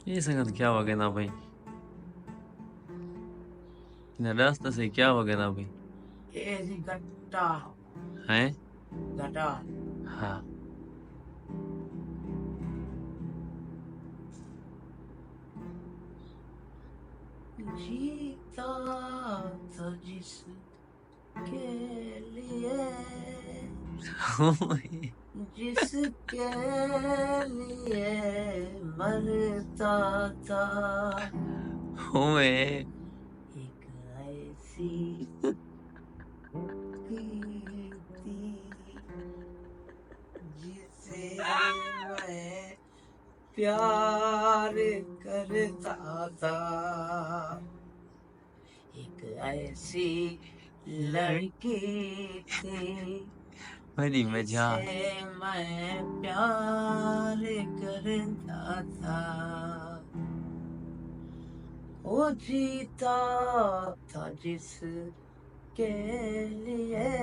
ये संगत क्या वगैरह भाई इन रास्ते से क्या वगैरह भाई ये जी गट्टा हैं गटा हाँ जीता था जिसके लिए जिसके लिए मरता था हुए एक ऐसी थी जिसे मैं प्यार करता था एक ऐसी लड़की थी मेरी मजा जिसे मैं प्यार करता था वो जीता था जिसके लिए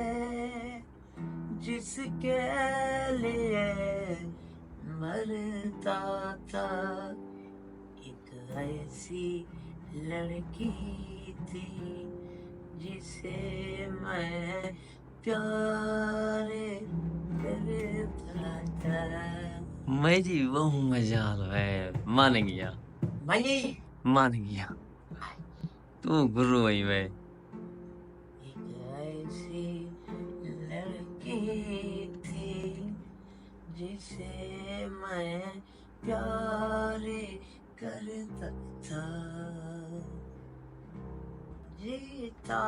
जिसके लिए मरता था एक ऐसी लड़की थी जिसे मैं प्यार करता था मेरी वो मजा है मान गया मनी मान गया तू गुरु है वे एक ऐसी लड़की थी जिसे मैं प्यार करता था जीता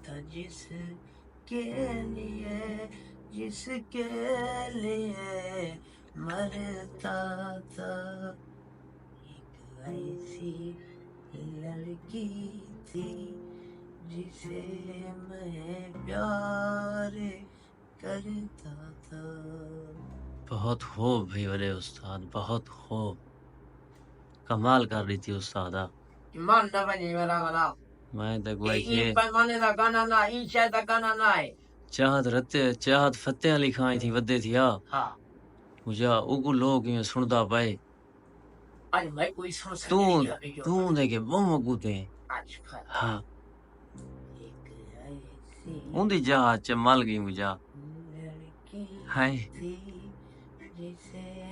था जिसके लिए जिसके लिए मरता था एक ऐसी लड़की थी जिसे मैं प्यार करता था बहुत खूब भाई बड़े उस्ताद बहुत खूब कमाल कर रही थी उस्तादा ईमान ना बनी मेरा गला मैं तो ये गुआई इन के पैमाने का गाना ना इन शायद का गाना ना है चाहत रते चाहत फतेह अली खान थी वदे थी आ हाँ मुझे उगु लोग ये सुनदा पाए आज मैं कोई सुन तू सके नहीं अभी जो तू देखे बम गुते आज खा हाँ एक ऐसी उंदी जा च मल गई मुझा लड़की हाय थी जिसे